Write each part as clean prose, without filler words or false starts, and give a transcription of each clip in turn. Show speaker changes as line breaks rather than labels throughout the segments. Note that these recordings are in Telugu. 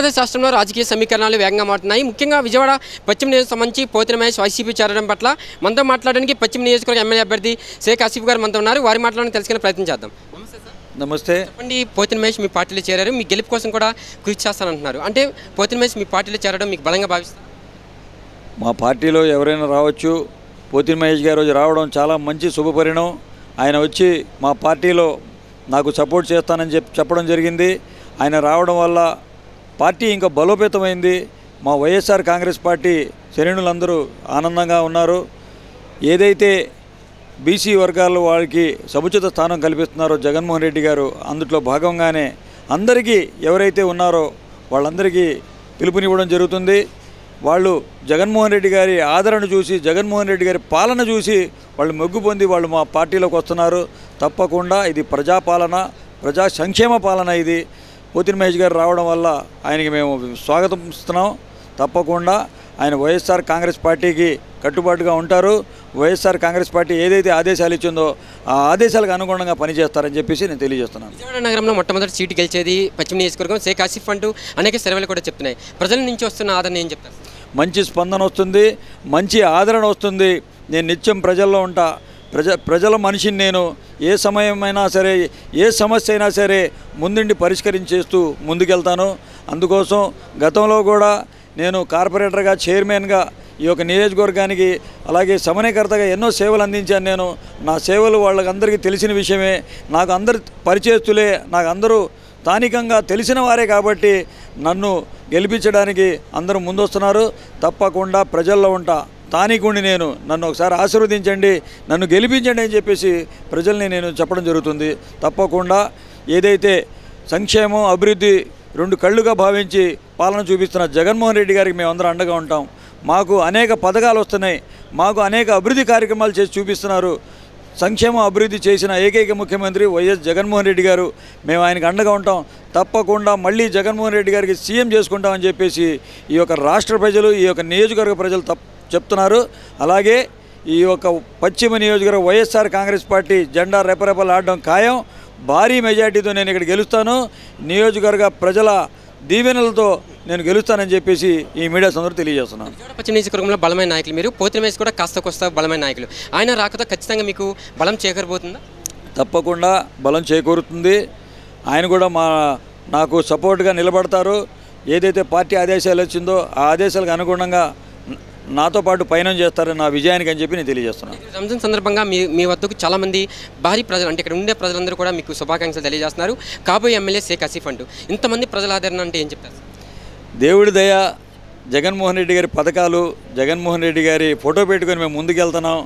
ఆంధ్రప్రదేశ్ రాష్ట్రంలో రాజకీయ సమీకరణాలు వేగంగా మారుతున్నాయి. ముఖ్యంగా విజయవాడ పశ్చిమ నియోజకవర్గం సంబంధించి పోతిన మహేష్ వైసీపీ చేరడం పట్ల మనతో మాట్లాడడానికి పశ్చిమ నియోజకవర్గ ఎమ్మెల్యే అభ్యర్థి షేక్ ఆసిఫ్ గారు మనతో ఉన్నారు. వారి మాటలను తెలుసుకునే ప్రయత్నం చేద్దాం. నమస్తే సార్.
నమస్తే.
చెప్పండి, పోతిన మహేష్ మీ పార్టీలో చేరారు, మీ గెలుపు కోసం కూడా కృషి చేస్తానంటున్నారు. అంటే పోతిన మహేష్ మీ పార్టీలో చేరడం మీకు బలంగా భావిస్తారు?
మా పార్టీలో ఎవరైనా రావచ్చు. పోతిన మహేష్ గారు రావడం చాలా మంచి శుభపరిణామం. ఆయన వచ్చి మా పార్టీలో నాకు సపోర్ట్ చేస్తానని చెప్పడం జరిగింది. ఆయన రావడం వల్ల పార్టీ ఇంకా బలోపేతమైంది. మా వైఎస్ఆర్ కాంగ్రెస్ పార్టీ శ్రేణులందరూ ఆనందంగా ఉన్నారు. ఏదైతే బీసీ వర్గాల వాళ్ళకి సముచిత స్థానం కల్పిస్తున్నారో జగన్మోహన్ రెడ్డి గారు, అందులో భాగంగానే అందరికీ ఎవరైతే ఉన్నారో వాళ్ళందరికీ పిలుపునివ్వడం జరుగుతుంది. వాళ్ళు జగన్మోహన్ రెడ్డి గారి ఆదరణ చూసి, జగన్మోహన్ రెడ్డి గారి పాలన చూసి వాళ్ళు మొగ్గు పొంది వాళ్ళు మా పార్టీలోకి వస్తున్నారు. తప్పకుండా ఇది ప్రజాపాలన, ప్రజా సంక్షేమ పాలన. ఇది పోతిన మహేష్ గారు రావడం వల్ల ఆయనకి మేము స్వాగతం ఇస్తున్నాం. తప్పకుండా ఆయన వైఎస్ఆర్ కాంగ్రెస్ పార్టీకి కట్టుబాటుగా ఉంటారు. వైఎస్ఆర్ కాంగ్రెస్ పార్టీ ఏదైతే ఆదేశాలు ఇచ్చిందో ఆ ఆదేశాలకు అనుగుణంగా పనిచేస్తారని చెప్పేసి నేను తెలియజేస్తున్నాను.
విజయవాడ నగరంలో మొట్టమొదటి సీటు గెలిచేది పశ్చిమ నియోజకవర్గం షేక్ ఆసిఫ్ అంటూ అనేక సర్వేలు కూడా చెప్తున్నాయి. ప్రజల నుంచి వస్తున్న ఆదరణ ఏం చెప్తారు?
మంచి స్పందన వస్తుంది, మంచి ఆదరణ వస్తుంది. నేను నిత్యం ప్రజల్లో ఉంటా. ప్రజల మనిషిని నేను. ఏ సమయమైనా సరే, ఏ సమస్య అయినా సరే ముందుండి పరిష్కరించేస్తూ ముందుకెళ్తాను. అందుకోసం గతంలో కూడా నేను కార్పొరేటర్గా, చైర్మన్గా ఈ యొక్క నియోజకవర్గానికి, అలాగే సమన్వయకర్తగా ఎన్నో సేవలు అందించాను. నేను నా సేవలు వాళ్ళకందరికీ తెలిసిన విషయమే. నాకు అందరు పరిచయస్తులే, నాకు అందరూ స్థానికంగా తెలిసిన వారే కాబట్టి నన్ను గెలిపించడానికి అందరూ ముందొస్తున్నారు. తప్పకుండా ప్రజల్లో ఉంటా. స్థానికుడిని నేను. నన్ను ఒకసారి ఆశీర్వదించండి, నన్ను గెలిపించండి అని చెప్పేసి ప్రజల్ని నేను చెప్పడం జరుగుతుంది. తప్పకుండా ఏదైతే సంక్షేమం, అభివృద్ధి రెండు కళ్ళుగా భావించి పాలన చూపిస్తున్న జగన్మోహన్ రెడ్డి గారికి మేమందరం అండగా ఉంటాం. మాకు అనేక పథకాలు వస్తున్నాయి, మాకు అనేక అభివృద్ధి కార్యక్రమాలు చేసి చూపిస్తున్నారు. సంక్షేమ అభివృద్ధి చేసిన ఏకైక ముఖ్యమంత్రి వైఎస్ జగన్మోహన్ రెడ్డి గారు. మేము ఆయనకు అండగా ఉంటాం. తప్పకుండా మళ్ళీ జగన్మోహన్ రెడ్డి గారికి సీఎం చేసుకుంటామని చెప్పేసి ఈ యొక్క రాష్ట్ర ప్రజలు, ఈ యొక్క నియోజకవర్గ ప్రజలు చెప్తున్నారు. అలాగే ఈ యొక్క పశ్చిమ నియోజకవర్గ వైఎస్ఆర్ కాంగ్రెస్ పార్టీ జెండా రెపరెపలు ఆడడం ఖాయం. భారీ మెజార్టీతో నేను ఇక్కడ గెలుస్తాను. నియోజకవర్గ ప్రజల దీవెనలతో నేను గెలుస్తానని చెప్పేసి ఈ మీడియా సందర్భంగా తెలియజేస్తున్నాను.
పశ్చిమ నియోజకవర్గంలో బలమైన నాయకులు మీరు, పోతిన మహేష్ కూడా కాస్త కోస్తా బలమైన నాయకులు. ఆయన రాకతో ఖచ్చితంగా మీకు బలం చేకూరబోతుందా?
తప్పకుండా బలం చేకూరుతుంది. ఆయన కూడా నాకు సపోర్ట్గా నిలబడతారు. ఏదైతే పార్టీ ఆదేశాలు వచ్చిందో ఆ ఆదేశాలకు అనుగుణంగా నాతో పాటు పయనం చేస్తారని నా విజయానికి అని చెప్పి నేను తెలియజేస్తున్నాను.
రంజాన్ సందర్భంగా మీ వద్దకు చాలామంది భారీ ప్రజలు, అంటే ఇక్కడ ఉండే ప్రజలందరూ కూడా మీకు శుభాకాంక్షలు తెలియజేస్తున్నారు. కాబోయే ఎమ్మెల్యే షేక్ ఆసిఫ్ అంటూ ఇంతమంది ప్రజల ఆదరణ అంటే ఏం చెప్తారు?
దేవుడి దయ, జగన్మోహన్ రెడ్డి గారి పథకాలు, జగన్మోహన్ రెడ్డి గారి ఫోటో పెట్టుకొని మేము ముందుకెళ్తున్నాం.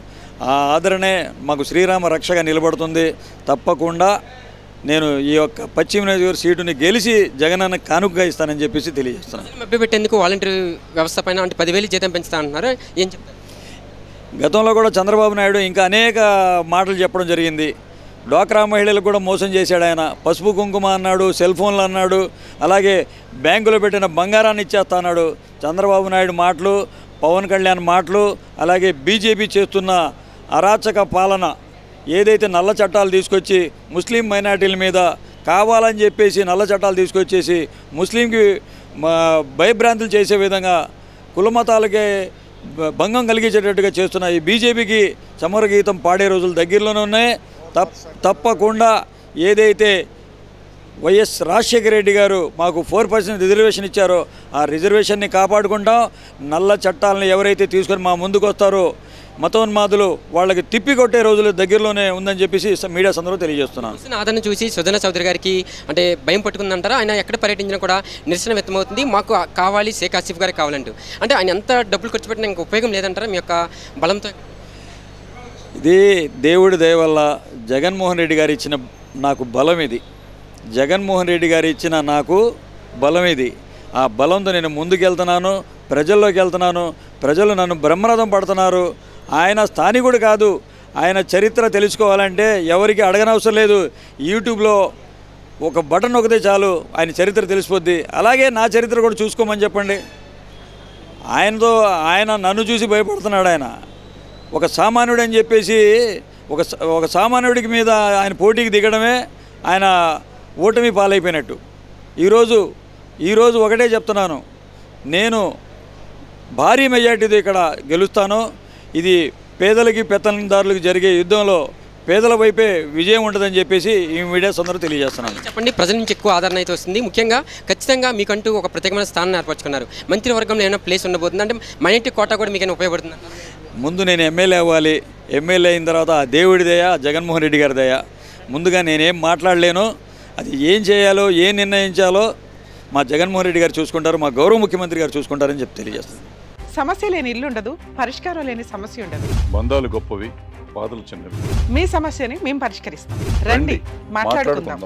ఆ ఆదరణే మాకు శ్రీరామ రక్షగా నిలబడుతుంది. తప్పకుండా నేను ఈ యొక్క పశ్చిమ నియోజకవర్గ సీటుని గెలిచి జగనన్న కానుకగా ఇస్తానని చెప్పేసి తెలియజేస్తున్నాను.
మభ్యపెట్టేందుకు వాలంటీర్ వ్యవస్థ పైన అంటే 10,000 జీతం పెంచుతా అంటున్నారు, ఏం చెప్తారు?
గతంలో కూడా చంద్రబాబు నాయుడు ఇంకా అనేక మాటలు చెప్పడం జరిగింది. డ్వాక్రా మహిళలకు కూడా మోసం చేశాడు ఆయన. పసుపు కుంకుమ అన్నాడు, సెల్ ఫోన్లు అన్నాడు, అలాగే బ్యాంకులో పెట్టిన బంగారాన్ని ఇచ్చేస్తా అన్నాడు. చంద్రబాబు నాయుడు మాటలు, పవన్ కళ్యాణ్ మాటలు, అలాగే బీజేపీ చేస్తున్న అరాచక పాలన, ఏదైతే నల్ల చట్టాలు తీసుకొచ్చి ముస్లిం మైనార్టీల మీద కావాలని చెప్పేసి నల్ల చట్టాలు తీసుకొచ్చేసి ముస్లింకి భయభ్రాంతులు చేసే విధంగా కులమతాలకే భంగం కలిగించేటట్టుగా చేస్తున్న ఈ బీజేపీకి సమరగీతం పాడే రోజులు దగ్గరలోనే ఉన్నాయి. తప్పకుండా ఏదైతే వైఎస్ రాజశేఖర రెడ్డి గారు మాకు 4% రిజర్వేషన్ ఇచ్చారో ఆ రిజర్వేషన్ని కాపాడుకుంటాం. నల్ల చట్టాలను ఎవరైతే తీసుకొని మా ముందుకు వస్తారో మతోన్మాదులు వాళ్ళకి తిప్పి కొట్టే రోజులు దగ్గరలోనే ఉందని చెప్పేసి మీడియా సందర్భంగా తెలియజేస్తున్నాను.
ఆదరణ చూసి సుజనా చౌదరి గారికి అంటే భయం పట్టుకుందంటారా? ఆయన ఎక్కడ పర్యటించినా కూడా నిరసన వ్యక్తమవుతుంది, మాకు కావాలి షేక్ ఆసిఫ్ గారికి కావాలంటూ. అంటే ఆయన ఎంత డబ్బులు ఖర్చు పెట్టినా ఇంకా ఉపయోగం లేదంటారా మీ యొక్క బలంతో?
ఇది దేవుడి దయ వల్ల జగన్మోహన్ రెడ్డి గారు ఇచ్చిన నాకు బలం ఇది. జగన్మోహన్ రెడ్డి గారు ఇచ్చిన నాకు బలం ఇది. ఆ బలంతో నేను ముందుకెళ్తున్నాను, ప్రజల్లోకి వెళ్తున్నాను. ప్రజలు నన్ను బ్రహ్మరథం పడుతున్నారు. ఆయన స్థానికుడు కాదు. ఆయన చరిత్ర తెలుసుకోవాలంటే ఎవరికి అడగనవసరం లేదు. యూట్యూబ్లో ఒక బటన్ నొక్కితే చాలు ఆయన చరిత్ర తెలిసిపోద్ది. అలాగే నా చరిత్ర కూడా చూసుకోమని చెప్పండి. ఆయన నన్ను చూసి భయపడుతున్నాడు. ఆయన ఒక సామాన్యుడు అని చెప్పేసి ఒక సామాన్యుడికి మీద ఆయన పోటీకి దిగడమే ఆయన ఓటమి పాలైపోయినట్టు. ఈరోజు ఈరోజు ఒకటే చెప్తున్నాను, నేను భారీ మెజార్టీతో ఇక్కడ గెలుస్తాను. ఇది పేదలకి పెత్తందారులకు జరిగే యుద్ధంలో పేదల వైపే విజయం ఉంటుందని చెప్పేసి ఈ మీడియా సందర్భంగా తెలియజేస్తున్నాను.
చెప్పండి, ప్రజల నుంచి ఎక్కువ ఆదరణ అయితే వస్తుంది. ముఖ్యంగా ఖచ్చితంగా మీకంటూ ఒక ప్రత్యేకమైన స్థానాన్ని ఏర్పరచుకున్నారు. మంత్రివర్గంలో ఏమైనా ప్లేస్ ఉండబోతుంది అంటే మైనారిటీ కోటా కూడా మీకైనా ఉపయోగపడుతుంది?
ముందు నేను ఎమ్మెల్యే అవ్వాలి. ఎమ్మెల్యే అయిన తర్వాత ఆ దేవుడి దయ, జగన్మోహన్ రెడ్డి గారి దయ. ముందుగా నేనేం మాట్లాడలేను. అది ఏం చేయాలో, ఏం నిర్ణయించాలో మా జగన్మోహన్ రెడ్డి గారు చూసుకుంటారు, మా గౌరవ ముఖ్యమంత్రి గారు చూసుకుంటారని చెప్పి తెలియజేస్తుంది.
సమస్య లేని ఇల్లు ఉండదు, పరిష్కారం లేని సమస్య ఉండదు.
బంధాలు గొప్పవి, బాధలు చిన్నవి.
మీ సమస్యని మేము పరిష్కరిస్తాం. రండి, మాట్లాడుకుందాం.